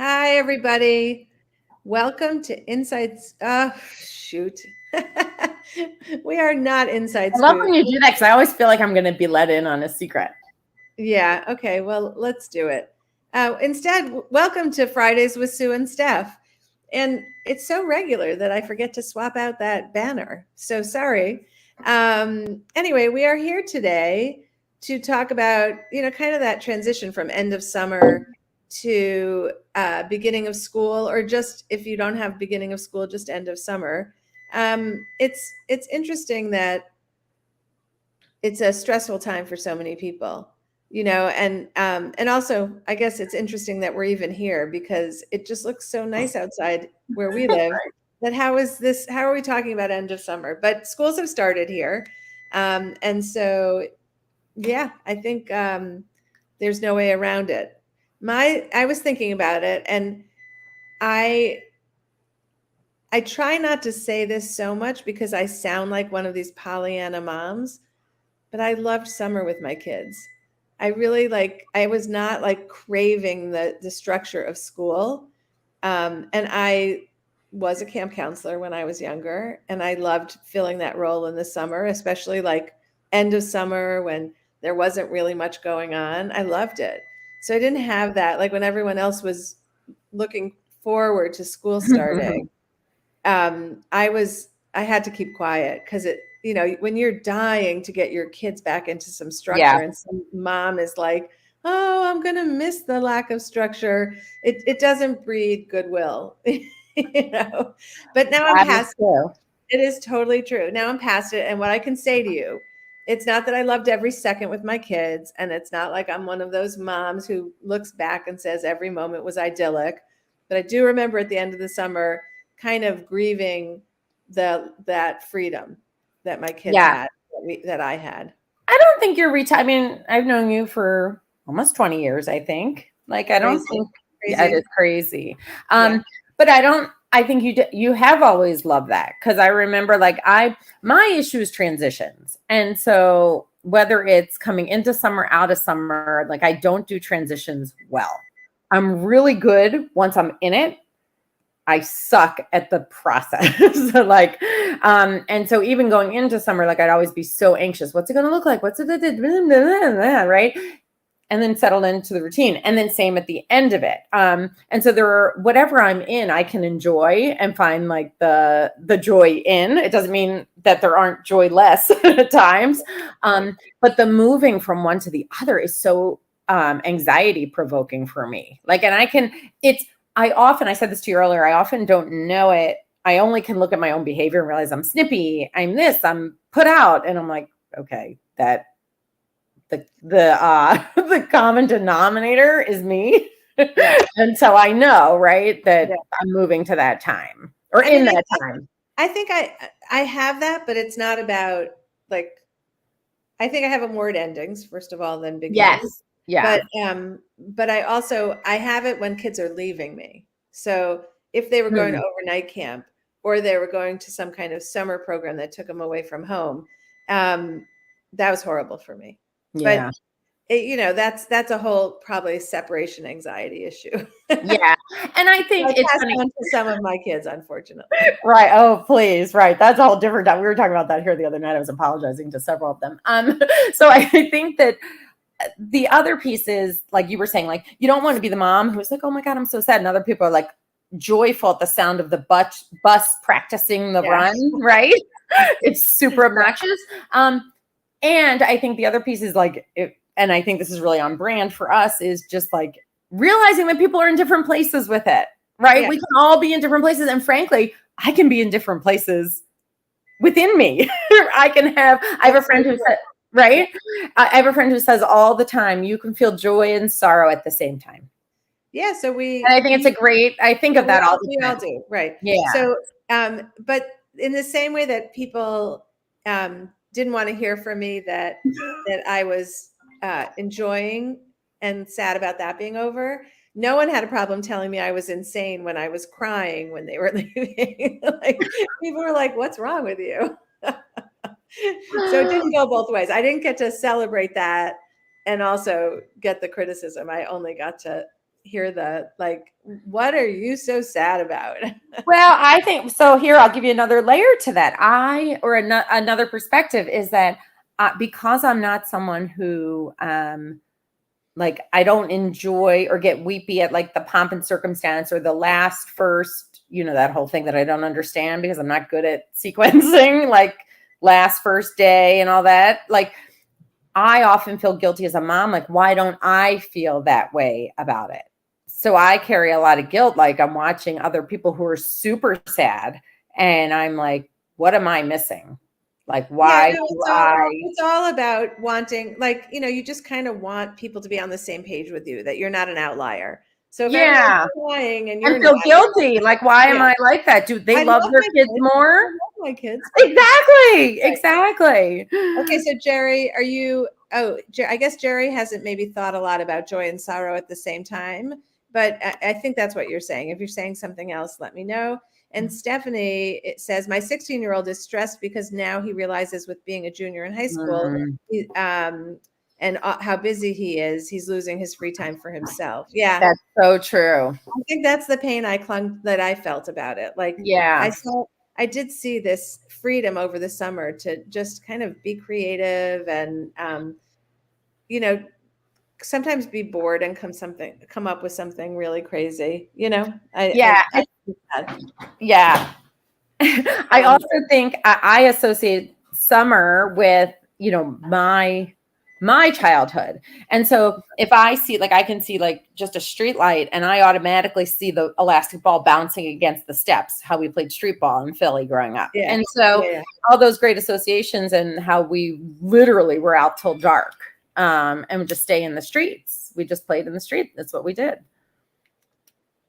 Hi, everybody. Welcome to Insights. Shoot. We are not Inside I love Scoop. when you do that because I always feel like I'm going to be let in on a secret. Yeah. Okay. Well, let's do it. Instead, welcome to Fridays with Sue and Steph. And it's so regular that I forget to swap out that banner. So sorry. Anyway, we are here today to talk about, kind of that transition from end of summer to beginning of school, or just if you don't have beginning of school, just end of summer. It's interesting that it's a stressful time for so many people, and also I guess it's interesting that we're even here because it just looks so nice outside where we live. That how are we talking about end of summer? But schools have started here, and so yeah, I think there's no way around it. I was thinking about it, and I I try not to say this so much because I sound like one of these Pollyanna moms, but I loved summer with my kids. I was not like craving the structure of school. And I was a camp counselor when I was younger, and I loved filling that role in the summer, especially like end of summer when there wasn't really much going on. I loved it. So I didn't have that, like when everyone else was looking forward to school starting. I had to keep quiet because when you're dying to get your kids back into some Yeah. structure, and some mom is like, oh, I'm gonna miss the lack of structure, it doesn't breed goodwill. But now I'm That is past true. it. Is totally true. Now I'm past it, and what I can say to you, it's not that I loved every second with my kids, and it's not like I'm one of those moms who looks back and says every moment was idyllic, but I do remember at the end of the summer kind of grieving that freedom that my kids Yeah. had, that I had. I don't think you're I mean, I've known you for almost 20 years, I think. Like, I don't Crazy, think, yeah, it is crazy. crazy. Yeah. But I think you have always loved that because I remember my issue is transitions. And so whether it's coming into summer, out of summer, like I don't do transitions well. I'm really good once I'm in it. I suck at the process. And so even going into summer, like I'd always be so anxious. What's it going to look like? What's it, right? And then settle into the routine. And then same at the end of it. And so whatever I'm in, I can enjoy and find like the joy in. It doesn't mean that there aren't joyless at times. But the moving from one to the other is so anxiety provoking for me. I said this to you earlier, I often don't know it. I only can look at my own behavior and realize I'm snippy, I'm put out. And I'm like, okay, that the common denominator is me. Yeah. And so I know, right, that Yeah. I'm moving to that time or I in mean, that time. I think I have that, but it's not about like, I think I have them word endings first of all, then beginnings. Yes. Yeah. But I have it when kids are leaving me. So if they were going to Hmm. overnight camp, or they were going to some kind of summer program that took them away from home, um, that was horrible for me. But Yeah. that's a whole probably separation anxiety issue. Yeah. And I I think it's passed funny. on to some of my kids, unfortunately. Right. Oh, please. Right. That's a whole different time. We were talking about that here the other night. I was apologizing to several of them. So I think that the other piece is like you were saying, like you don't want to be the mom who's like, oh my God, I'm so sad. And other people are like joyful at the sound of the bus practicing the Yeah. run, right? It's super obnoxious. And I think the other piece is and I think this is really on brand for us, is just like realizing that people are in different places with it, right? Yeah. We can all be in different places. And frankly, I can be in different places within me. I have a That's so friend who true. said, Yeah. right? I have a friend who says all the time, you can feel joy and sorrow at the same time. Yeah. So And I think I think of that all the we all time. do, right? Yeah. So, but in the same way that people didn't want to hear from me that I was enjoying and sad about that being over, no one had a problem telling me I was insane when I was crying when they were leaving. Like people were like, "What's wrong with you?" So it didn't go both ways. I didn't get to celebrate that and also get the criticism. I only got to hear what are you so sad about? Well, I think so. Here, I'll give you another layer to that. Another perspective is that because I'm not someone who, like, I don't enjoy or get weepy at like the pomp and circumstance or the last first, that whole thing that I don't understand because I'm not good at sequencing, like last first day and all that. Like, I often feel guilty as a mom. Like, why don't I feel that way about it? So I carry a lot of guilt. Like, I'm watching other people who are super sad and I'm like, what am I missing? Like, why do it's all about wanting, like, you just kind of want people to be on the same page with you, that you're not an outlier. So if everyone's crying and you're I feel guilty. Like, why am I like that? Do they love their kids more? I love my kids. Exactly. Exactly. Okay, so Jerry, I guess Jerry hasn't maybe thought a lot about joy and sorrow at the same time, but I think that's what you're saying. If you're saying something else, let me know. And Stephanie, it says, my 16-year-old is stressed because now he realizes with being a junior in high school, and how busy he is, he's losing his free time for himself. Yeah. That's so true. I think that's the pain that I felt about it. Like, yeah, I did see this freedom over the summer to just kind of be creative and, sometimes be bored and come up with something really crazy, Yeah. I also think I associate summer with, my childhood. And so if I see, like, I can see like just a street light and I automatically see the elastic ball bouncing against the steps, how we played street ball in Philly growing up. Yeah. And so all those great associations and how we literally were out till dark, and would just stay in the streets. We just played in the street. That's what we did.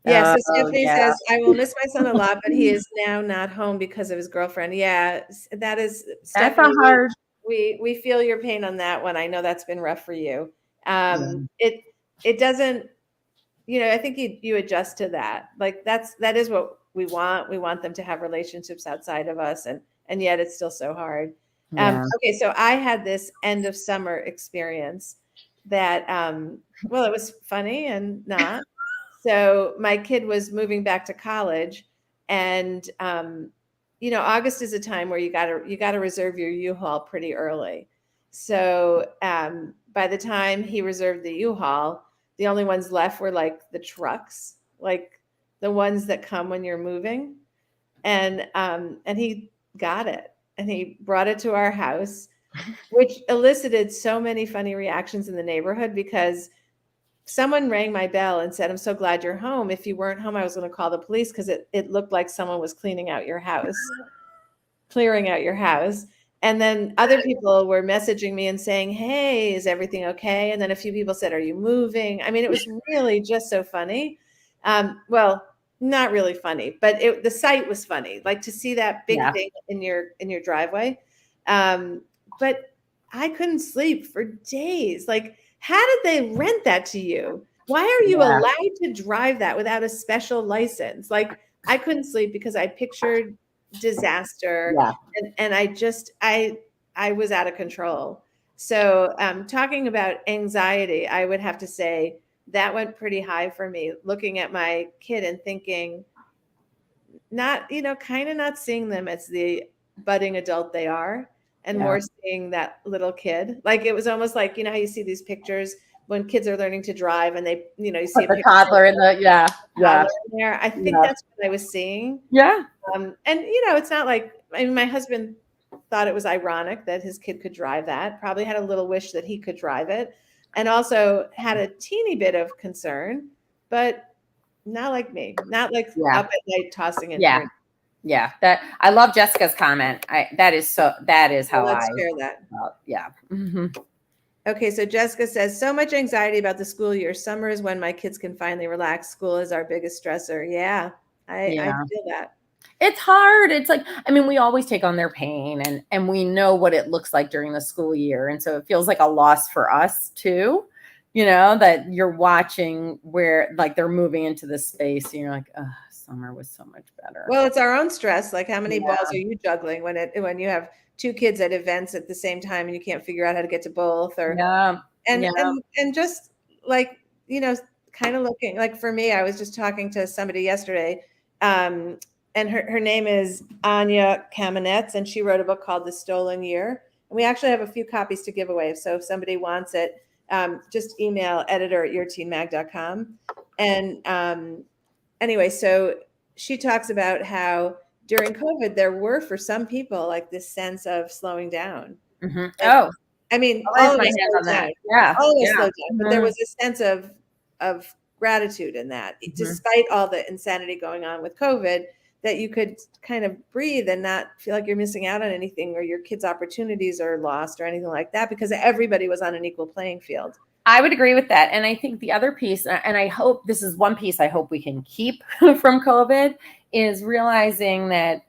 Yeah, so Stephanie says, I will miss my son a lot, but he is now not home because of his girlfriend. Yeah, that's a hard. We feel your pain on that one. I know that's been rough for you. It doesn't, I think you adjust to that. Like, that is what we want. We want them to have relationships outside of us, and yet it's still so hard. Okay, so I had this end of summer experience that, well, it was funny and not. So my kid was moving back to college, and August is a time where you gotta reserve your U-Haul pretty early. So by the time he reserved the U-Haul, the only ones left were like the trucks, like the ones that come when you're moving, and he got it and he brought it to our house, which elicited so many funny reactions in the neighborhood because someone rang my bell and said, I'm so glad you're home. If you weren't home, I was going to call the police because it looked like someone was clearing out your house. And then other people were messaging me and saying, hey, is everything okay? And then a few people said, are you moving? I mean, it was really just so funny. Well, not really funny, but the sight was funny, like to see that big thing in your driveway. But I couldn't sleep for days. Like, how did they rent that to you? Why are you allowed to drive that without a special license? Like, I couldn't sleep because I pictured disaster, and I was out of control. So talking about anxiety, I would have to say that went pretty high for me, looking at my kid and thinking, kind of not seeing them as the budding adult they are, and more seeing that little kid. Like, it was almost like, how you see these pictures when kids are learning to drive and they, you see a toddler in the, there. I think that's what I was seeing. And, it's not like, my husband thought it was ironic that his kid could drive that, probably had a little wish that he could drive it, and also had a teeny bit of concern, but not like me, not like up at night tossing and drinking. Yeah, that I love Jessica's comment. That is how let's share that. Okay, so Jessica says, so much anxiety about the school year. Summer is when my kids can finally relax. School is our biggest stressor. Yeah, I feel that. It's hard. It's like, we always take on their pain and we know what it looks like during the school year. And so it feels like a loss for us too, that you're watching where like they're moving into this space. And you're like, oh, summer was so much better. Well, it's our own stress. Like, how many balls are you juggling when you have two kids at events at the same time and you can't figure out how to get to both, or and just like, kind of looking like, for me, I was just talking to somebody yesterday, and her name is Anya Kamenetz, and she wrote a book called The Stolen Year. And we actually have a few copies to give away. So if somebody wants it, just email editor@yourteenmag.com. And anyway, so she talks about how during COVID, there were, for some people, like this sense of slowing down. Mhm. And, Oh, I mean, I'll all of raise us my hand slowed on that. down. Yeah. All of us Yeah. slowed down, but there Mhm. was a sense of gratitude in that, Mhm. despite all the insanity going on with COVID, that you could kind of breathe and not feel like you're missing out on anything, or your kids' opportunities are lost or anything like that, because everybody was on an equal playing field. I would agree with that. And I think the other piece, and I hope this is one piece I hope we can keep from COVID, is realizing that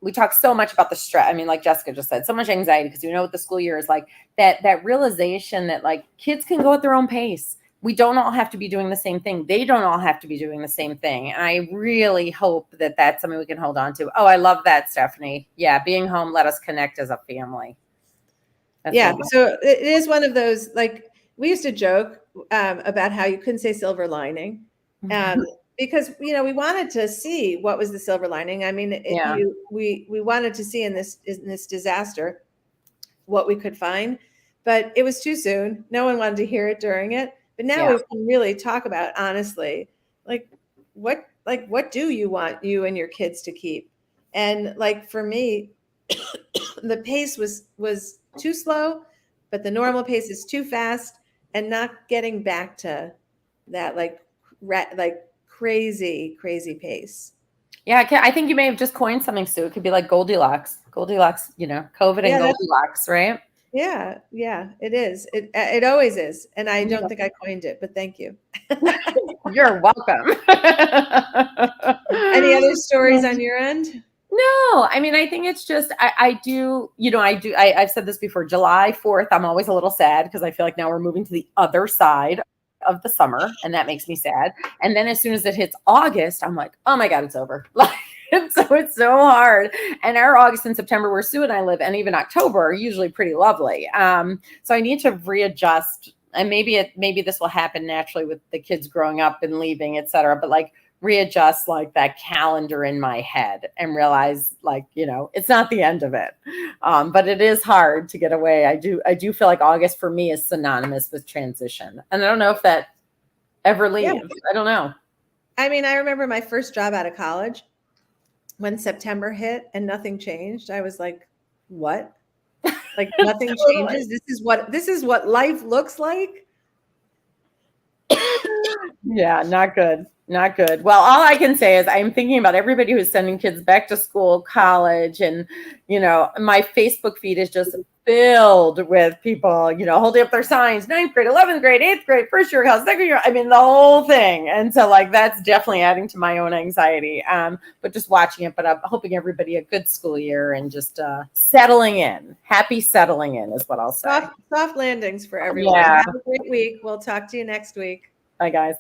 we talk so much about the stress. I mean, like Jessica just said, so much anxiety because you know what the school year is like, that realization that like kids can go at their own pace. We don't all have to be doing the same thing. They don't all have to be doing the same thing. And I really hope that that's something we can hold on to. Oh, I love that, Stephanie. Yeah, being home, let us connect as a family. That's Yeah, really so it is one of those, like, we used to joke about how you couldn't say silver lining, because we wanted to see what was the silver lining. I mean, Yeah. we wanted to see in this disaster what we could find, but it was too soon. No one wanted to hear it during it. But now Yeah. we can really talk about honestly, like what do you want you and your kids to keep? And like for me, the pace was too slow, but the normal pace is too fast, and not getting back to that like crazy pace. Yeah, I think you may have just coined something, Sue. It could be like Goldilocks. Goldilocks, COVID and Yeah, Goldilocks, right? yeah, it is. It always is, and I don't Yeah. think I coined it, but thank you. You're welcome. Any other stories on your end? No, I mean, I think it's just, I've said this before, July 4th, I'm always a little sad because I feel like now we're moving to the other side of the summer, and that makes me sad. And then as soon as it hits August, I'm like, oh my God, it's over. Like, so it's so hard. And our August and September, where Sue and I live, and even October are usually pretty lovely. So I need to readjust, and maybe this will happen naturally with the kids growing up and leaving, et cetera. But like, readjust like that calendar in my head and realize like it's not the end of it, but it is hard to get away. I do feel like August for me is synonymous with transition, and I don't know if that ever leaves. Yeah. I don't know. I mean, I remember my first job out of college when September hit and nothing changed. I was like, what? Like nothing changes? This is what life looks like? Yeah, not good. Not good. Well, all I can say is I'm thinking about everybody who's sending kids back to school, college, and, my Facebook feed is just filled with people, holding up their signs, 9th grade, 11th grade, 8th grade, first year college, second year. I mean, the whole thing. And so like, that's definitely adding to my own anxiety. But just watching it, but I'm hoping everybody a good school year and just settling in. Happy settling in is what I'll say. Soft landings for everyone. Yeah. Have a great week. We'll talk to you next week. Bye, guys.